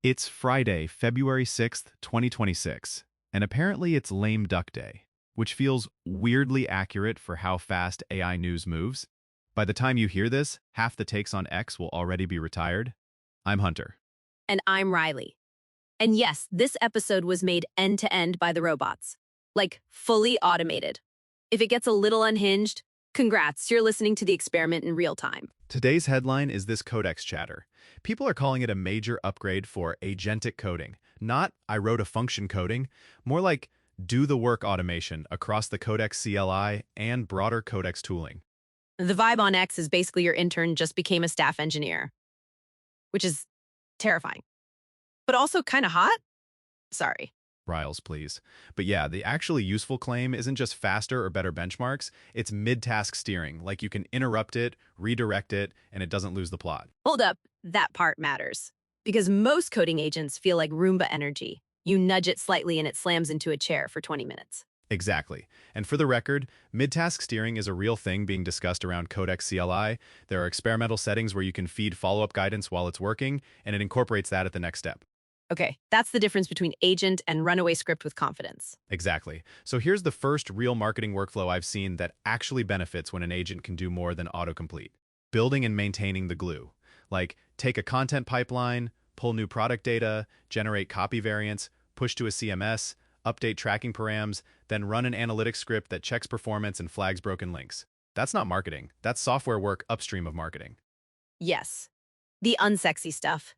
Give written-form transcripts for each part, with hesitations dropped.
It's Friday, February 6th, 2026, and apparently it's Lame Duck Day, which feels weirdly accurate for how fast AI news moves. By the time you hear this, half the takes on X will already be retired. I'm Hunter. And I'm Riley. And yes, this episode was made end to end by the robots, like fully automated. If it gets a little unhinged, congrats, you're listening to the experiment in real time. Today's headline is this Codex chatter. People are calling it a major upgrade for agentic coding. Not, I wrote a function coding, more like do the work automation across the Codex CLI and broader Codex tooling. The vibe on X is basically your intern just became a staff engineer, which is terrifying, but also kind of hot. Sorry. Riles, please. But yeah, the actually useful claim isn't just faster or better benchmarks, it's mid-task steering, like you can interrupt it, redirect it, and it doesn't lose the plot. Hold up, that part matters. Because most coding agents feel like Roomba energy. You nudge it slightly and it slams into a chair for 20 minutes. Exactly. And for the record, mid-task steering is a real thing being discussed around Codex CLI. There are experimental settings where you can feed follow-up guidance while it's working, and it incorporates that at the next step. Okay, that's the difference between agent and runaway script with confidence. Exactly. So here's the first real marketing workflow I've seen that actually benefits when an agent can do more than autocomplete. Building and maintaining the glue. Like, take a content pipeline, pull new product data, generate copy variants, push to a CMS, update tracking params, then run an analytics script that checks performance and flags broken links. That's not marketing. That's software work upstream of marketing. Yes, the unsexy stuff.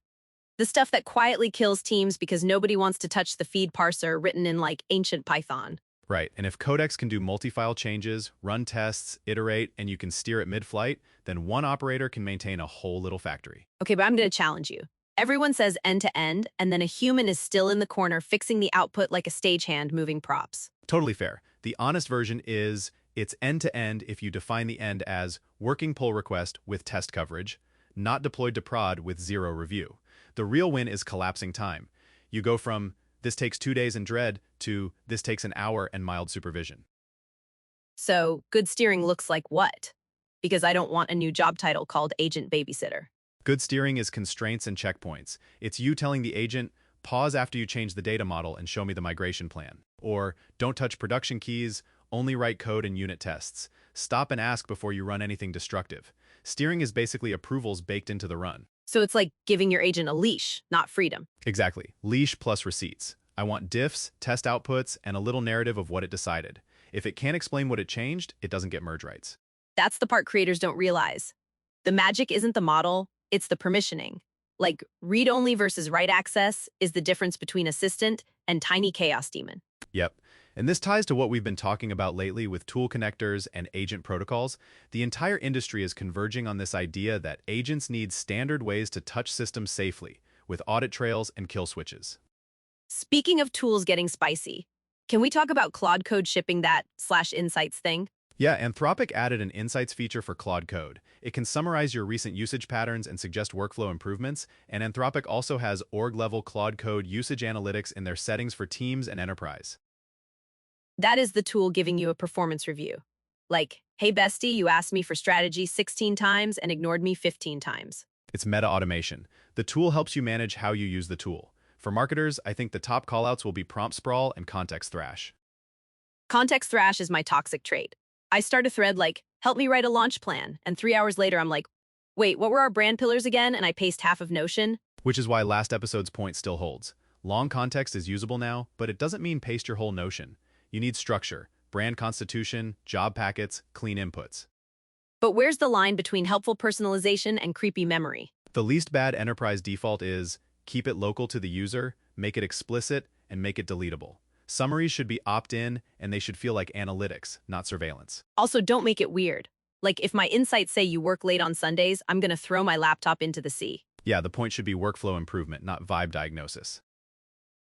The stuff that quietly kills teams because nobody wants to touch the feed parser written in like ancient Python. Right, and if Codex can do multi-file changes, run tests, iterate, and you can steer it mid-flight, then one operator can maintain a whole little factory. Okay, but I'm going to challenge you. Everyone says end-to-end, and then a human is still in the corner fixing the output like a stagehand moving props. Totally fair. The honest version is it's end-to-end if you define the end as working pull request with test coverage, not deployed to prod with zero review. The real win is collapsing time. You go from this takes 2 days in dread to this takes an hour and mild supervision. So, good steering looks like what? Because I don't want a new job title called agent babysitter. Good steering is constraints and checkpoints. It's you telling the agent, pause after you change the data model and show me the migration plan. Or don't touch production keys, only write code and unit tests. Stop and ask before you run anything destructive. Steering is basically approvals baked into the run. So it's like giving your agent a leash, not freedom. Exactly. Leash plus receipts. I want diffs, test outputs, and a little narrative of what it decided. If it can't explain what it changed, it doesn't get merge rights. That's the part creators don't realize. The magic isn't the model, it's the permissioning. Like, read-only versus write access is the difference between assistant and tiny chaos demon. Yep. And this ties to what we've been talking about lately with tool connectors and agent protocols. The entire industry is converging on this idea that agents need standard ways to touch systems safely, with audit trails and kill switches. Speaking of tools getting spicy, can we talk about Claude Code shipping that /insights thing? Yeah, Anthropic added an Insights feature for Claude Code. It can summarize your recent usage patterns and suggest workflow improvements, and Anthropic also has org-level Claude Code usage analytics in their settings for teams and enterprise. That is the tool giving you a performance review. Like, hey bestie, you asked me for strategy 16 times and ignored me 15 times. It's meta automation. The tool helps you manage how you use the tool. For marketers, I think the top callouts will be prompt sprawl and context thrash. Context thrash is my toxic trait. I start a thread like, help me write a launch plan, and 3 hours later I'm like, wait, what were our brand pillars again? And I paste half of Notion. Which is why last episode's point still holds. Long context is usable now, but it doesn't mean paste your whole Notion. You need structure, brand constitution, job packets, clean inputs. But where's the line between helpful personalization and creepy memory? The least bad enterprise default is keep it local to the user, make it explicit, and make it deletable. Summaries should be opt-in, and they should feel like analytics, not surveillance. Also, don't make it weird. Like, if my insights say you work late on Sundays, I'm going to throw my laptop into the sea. Yeah, the point should be workflow improvement, not vibe diagnosis.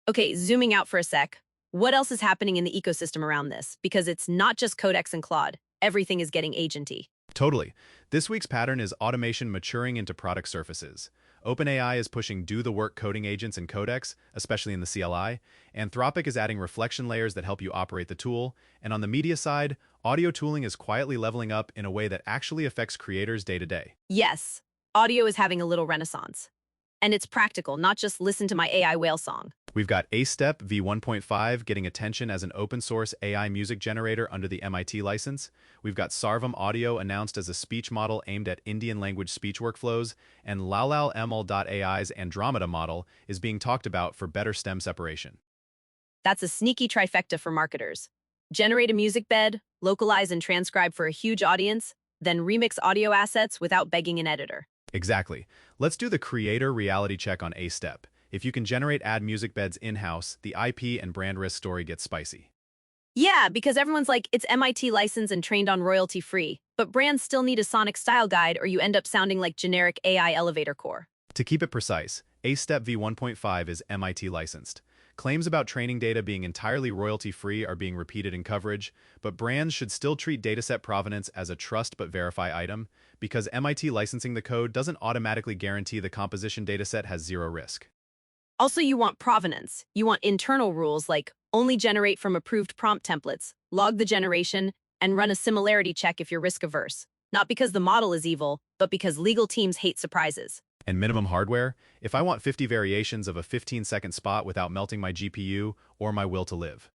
Okay, zooming out for a sec. What else is happening in the ecosystem around this? Because it's not just Codex and Claude. Everything is getting agenty. Totally. This week's pattern is automation maturing into product surfaces. OpenAI is pushing do-the-work coding agents in Codex, especially in the CLI. Anthropic is adding reflection layers that help you operate the tool. And on the media side, audio tooling is quietly leveling up in a way that actually affects creators day to day. Yes, audio is having a little renaissance. And it's practical, not just listen to my AI whale song. We've got A-Step v1.5 getting attention as an open-source AI music generator under the MIT license. We've got Sarvam Audio announced as a speech model aimed at Indian language speech workflows, and Lalal ML.AI's Andromeda model is being talked about for better stem separation. That's a sneaky trifecta for marketers. Generate a music bed, localize and transcribe for a huge audience, then remix audio assets without begging an editor. Exactly. Let's do the creator reality check on A-Step. If you can generate ad music beds in-house, the IP and brand risk story gets spicy. Yeah, because everyone's like, it's MIT licensed and trained on royalty-free, but brands still need a sonic style guide or you end up sounding like generic AI elevator core. To keep it precise, A-Step v1.5 is MIT licensed. Claims about training data being entirely royalty-free are being repeated in coverage, but brands should still treat dataset provenance as a trust but verify item, because MIT licensing the code doesn't automatically guarantee the composition dataset has zero risk. Also, you want provenance. You want internal rules like only generate from approved prompt templates, log the generation, and run a similarity check if you're risk-averse. Not because the model is evil, but because legal teams hate surprises. And minimum hardware, if I want 50 variations of a 15-second spot without melting my GPU or my will to live.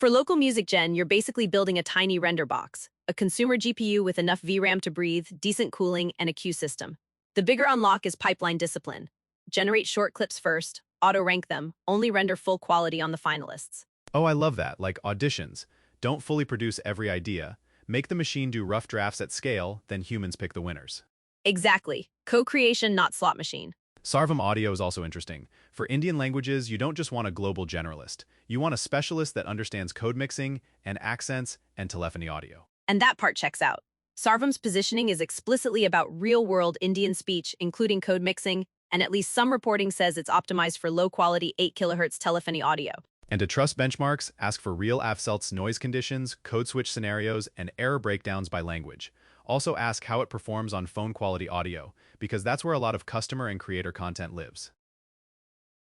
For local music gen, you're basically building a tiny render box, a consumer GPU with enough VRAM to breathe, decent cooling, and a queue system. The bigger unlock is pipeline discipline. Generate short clips first, auto-rank them, only render full quality on the finalists. Oh, I love that, like auditions. Don't fully produce every idea. Make the machine do rough drafts at scale, then humans pick the winners. Exactly. Co-creation, not slot machine. Sarvam Audio is also interesting. For Indian languages, you don't just want a global generalist. You want a specialist that understands code mixing and accents and telephony audio. And that part checks out. Sarvam's positioning is explicitly about real-world Indian speech, including code mixing, and at least some reporting says it's optimized for low-quality 8 kHz telephony audio. And to trust benchmarks, ask for real AFSELTS noise conditions, code switch scenarios, and error breakdowns by language. Also ask how it performs on phone-quality audio, because that's where a lot of customer and creator content lives.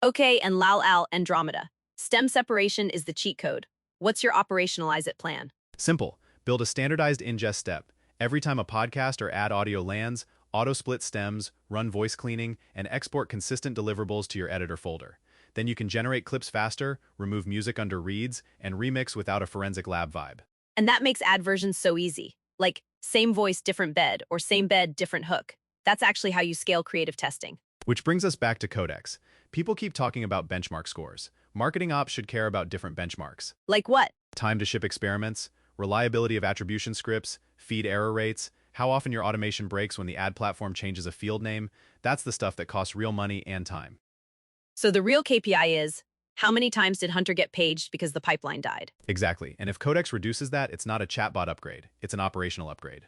Okay, and Lalal Andromeda. Stem separation is the cheat code. What's your operationalize it plan? Simple. Build a standardized ingest step. Every time a podcast or ad audio lands, auto-split stems, run voice cleaning, and export consistent deliverables to your editor folder. Then you can generate clips faster, remove music under reads, and remix without a forensic lab vibe. And that makes ad versions so easy. Like, same voice, different bed, or same bed, different hook. That's actually how you scale creative testing. Which brings us back to Codex. People keep talking about benchmark scores. Marketing ops should care about different benchmarks. Like what? Time to ship experiments, reliability of attribution scripts, feed error rates, how often your automation breaks when the ad platform changes a field name. That's the stuff that costs real money and time. So the real KPI is, how many times did Hunter get paged because the pipeline died? Exactly. And if Codex reduces that, it's not a chatbot upgrade. It's an operational upgrade.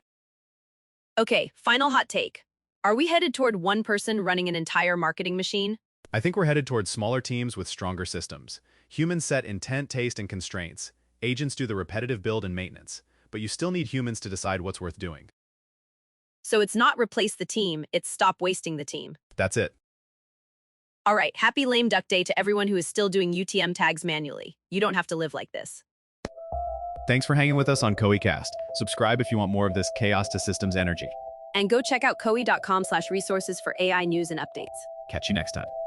Okay, final hot take. Are we headed toward one person running an entire marketing machine? I think we're headed towards smaller teams with stronger systems. Humans set intent, taste, and constraints. Agents do the repetitive build and maintenance. But you still need humans to decide what's worth doing. So it's not replace the team, it's stop wasting the team. That's it. All right, happy lame duck day to everyone who is still doing UTM tags manually. You don't have to live like this. Thanks for hanging with us on CoeCast. Subscribe if you want more of this chaos to systems energy. And go check out coe.com/resources for AI news and updates. Catch you next time.